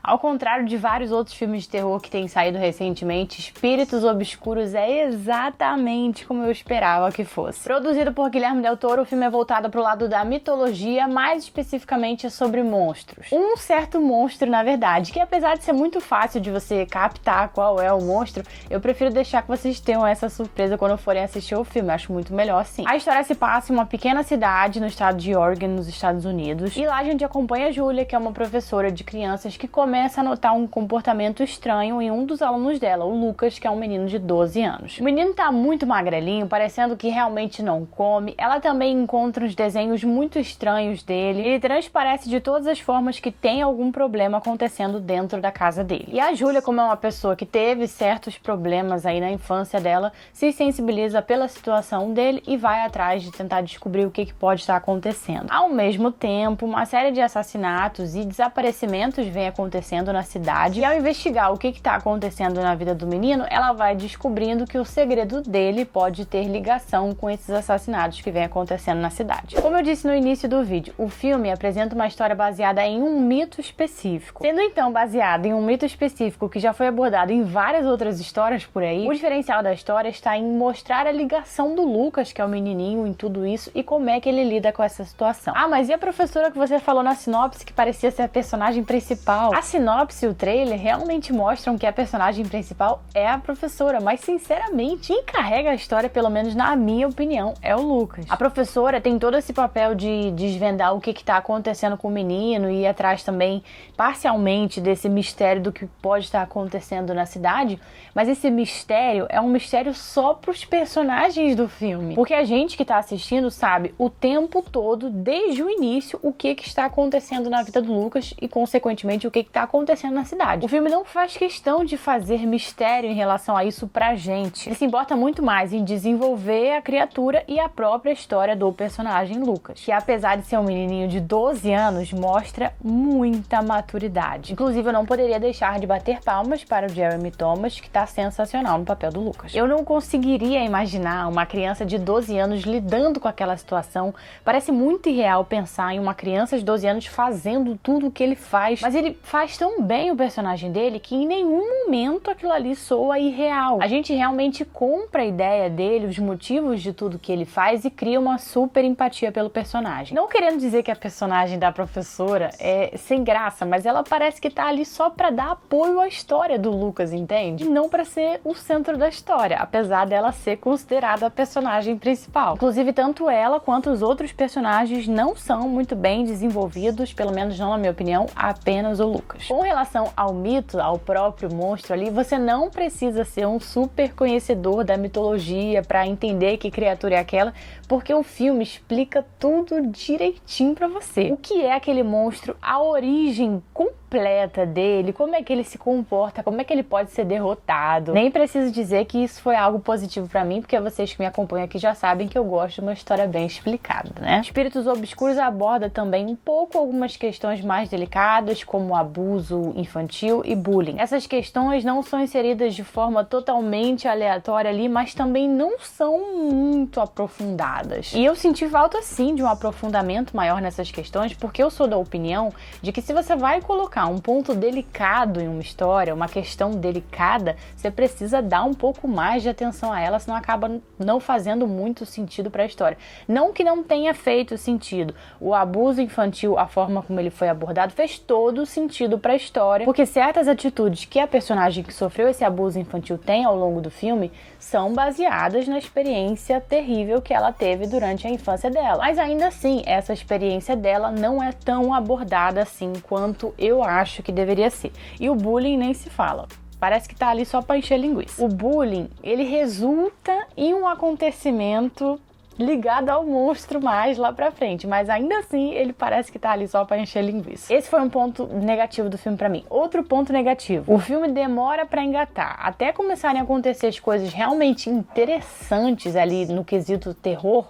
Ao contrário de vários outros filmes de terror que têm saído recentemente, Espíritos Obscuros é exatamente como eu esperava que fosse. Produzido por Guillermo del Toro, o filme é voltado para o lado da mitologia, mais especificamente sobre monstros. Um certo monstro, na verdade, que apesar de ser muito fácil de você captar qual é o monstro, eu prefiro deixar que vocês tenham essa surpresa quando forem assistir o filme. Eu acho muito melhor assim. A história se passa em uma pequena cidade no estado de Oregon, nos Estados Unidos, e lá a gente acompanha a Julia, que é uma professora de crianças que começa a notar um comportamento estranho em um dos alunos dela, o Lucas, que é um menino de 12 anos. O menino tá muito magrelinho, parecendo que realmente não come. Ela também encontra uns desenhos muito estranhos dele. Ele transparece de todas as formas que tem algum problema acontecendo dentro da casa dele. E a Julia, como é uma pessoa que teve certos problemas aí na infância dela, se sensibiliza pela situação dele e vai atrás de tentar descobrir o que pode estar acontecendo. Ao mesmo tempo, uma série de assassinatos e desaparecimentos vem acontecendo na cidade, e ao investigar o que está acontecendo na vida do menino, ela vai descobrindo que o segredo dele pode ter ligação com esses assassinatos que vem acontecendo na cidade. Como eu disse no início do vídeo, o filme apresenta uma história baseada em um mito específico. Sendo então baseado em um mito específico que já foi abordado em várias outras histórias por aí, o diferencial da história está em mostrar a ligação do Lucas, que é o menininho, em tudo isso e como é que ele lida com essa situação. Ah, mas e a professora que você falou na sinopse que parecia ser a personagem principal? A sinopse e o trailer realmente mostram que a personagem principal é a professora, mas sinceramente, quem carrega a história, pelo menos na minha opinião, é o Lucas. A professora tem todo esse papel de desvendar o que está acontecendo com o menino e ir atrás também, parcialmente, desse mistério do que pode estar acontecendo na cidade, mas esse mistério é um mistério só para os personagens do filme, porque a gente que está assistindo sabe o tempo todo, desde o início, o que está acontecendo na vida do Lucas e, consequentemente, o que está acontecendo na cidade. O filme não faz questão de fazer mistério em relação a isso pra gente. Ele se importa muito mais em desenvolver a criatura e a própria história do personagem Lucas, que apesar de ser um menininho de 12 anos, mostra muita maturidade. Inclusive, eu não poderia deixar de bater palmas para o Jeremy Thomas, que está sensacional no papel do Lucas. Eu não conseguiria imaginar uma criança de 12 anos lidando com aquela situação. Parece muito irreal pensar em uma criança de 12 anos fazendo tudo o que ele faz, mas ele faz tão bem o personagem dele que em nenhum momento aquilo ali soa irreal. A gente realmente compra a ideia dele, os motivos de tudo que ele faz e cria uma super empatia pelo personagem. Não querendo dizer que a personagem da professora é sem graça, mas ela parece que tá ali só pra dar apoio à história do Lucas, entende? E não pra ser o centro da história, apesar dela ser considerada a personagem principal. Inclusive, tanto ela quanto os outros personagens não são muito bem desenvolvidos, pelo menos não na minha opinião, apenas o Lucas. Com relação ao mito, ao próprio monstro ali, você não precisa ser um super conhecedor da mitologia para entender que criatura é aquela, porque o filme explica tudo direitinho para você. O que é aquele monstro, a origem completa dele, como é que ele se comporta, como é que ele pode ser derrotado. Nem preciso dizer que isso foi algo positivo pra mim, porque vocês que me acompanham aqui já sabem que eu gosto de uma história bem explicada, né? Espíritos Obscuros aborda também um pouco algumas questões mais delicadas, como abuso infantil e bullying. Essas questões não são inseridas de forma totalmente aleatória ali, mas também não são muito aprofundadas. E eu senti falta sim de um aprofundamento maior nessas questões, porque eu sou da opinião de que se você vai colocar um ponto delicado em uma história, uma questão delicada, você precisa dar um pouco mais de atenção a ela, senão acaba não fazendo muito sentido para a história. Não que não tenha feito sentido. O abuso infantil, a forma como ele foi abordado, fez todo sentido para a história, porque certas atitudes que a personagem que sofreu esse abuso infantil tem ao longo do filme são baseadas na experiência terrível que ela teve durante a infância dela. Mas ainda assim, essa experiência dela não é tão abordada assim quanto eu acho que deveria ser. E o bullying nem se fala. Parece que tá ali só pra encher linguiça. O bullying, ele resulta em um acontecimento ligado ao monstro mais lá pra frente, mas ainda assim ele parece que tá ali só pra encher linguiça. Esse foi um ponto negativo do filme pra mim. Outro ponto negativo, o filme demora pra engatar. Até começarem a acontecer as coisas realmente interessantes ali no quesito terror,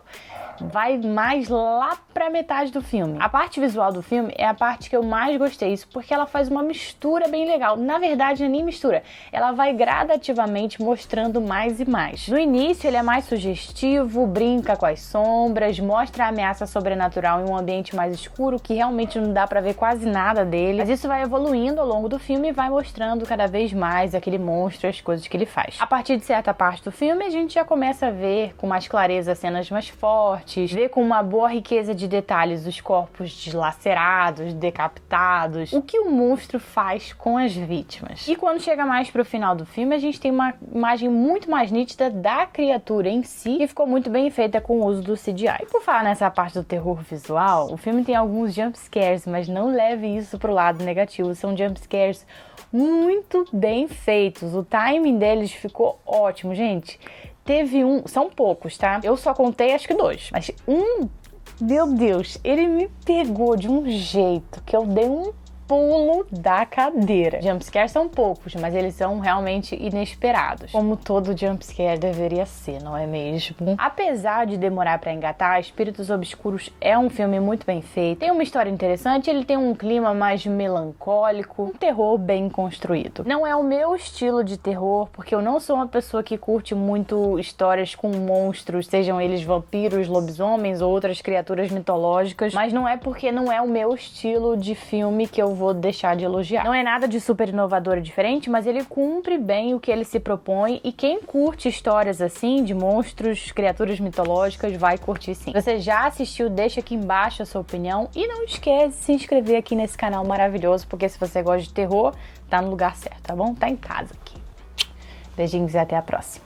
vai mais lá pra metade do filme. A parte visual do filme é a parte que eu mais gostei, isso porque ela faz uma mistura bem legal. Na verdade, não é nem mistura, ela vai gradativamente mostrando mais e mais. No início, ele é mais sugestivo, brinca com as sombras, mostra a ameaça sobrenatural em um ambiente mais escuro, que realmente não dá pra ver quase nada dele. Mas isso vai evoluindo ao longo do filme e vai mostrando cada vez mais aquele monstro, as coisas que ele faz. A partir de certa parte do filme, a gente já começa a ver com mais clareza cenas mais fortes, ver com uma boa riqueza de detalhes os corpos dilacerados, decapitados, o que o monstro faz com as vítimas. E quando chega mais pro final do filme, a gente tem uma imagem muito mais nítida da criatura em si, que ficou muito bem feita com o uso do CGI. E por falar nessa parte do terror visual, o filme tem alguns jumpscares, mas não leve isso pro lado negativo, são jumpscares muito bem feitos, o timing deles ficou ótimo, gente. Teve são poucos, tá? Eu só contei acho que 2, mas meu Deus, ele me pegou de um jeito que eu dei um pulo da cadeira. Jumpscares são poucos, mas eles são realmente inesperados. Como todo jumpscare deveria ser, não é mesmo? Apesar de demorar pra engatar, Espíritos Obscuros é um filme muito bem feito. Tem uma história interessante, ele tem um clima mais melancólico, um terror bem construído. Não é o meu estilo de terror, porque eu não sou uma pessoa que curte muito histórias com monstros, sejam eles vampiros, lobisomens ou outras criaturas mitológicas, mas não é porque não é o meu estilo de filme que eu vou deixar de elogiar. Não é nada de super inovador e diferente, mas ele cumpre bem o que ele se propõe e quem curte histórias assim, de monstros, criaturas mitológicas, vai curtir sim. Se você já assistiu, deixa aqui embaixo a sua opinião e não esquece de se inscrever aqui nesse canal maravilhoso, porque se você gosta de terror, tá no lugar certo, tá bom? Tá em casa aqui. Beijinhos e até a próxima.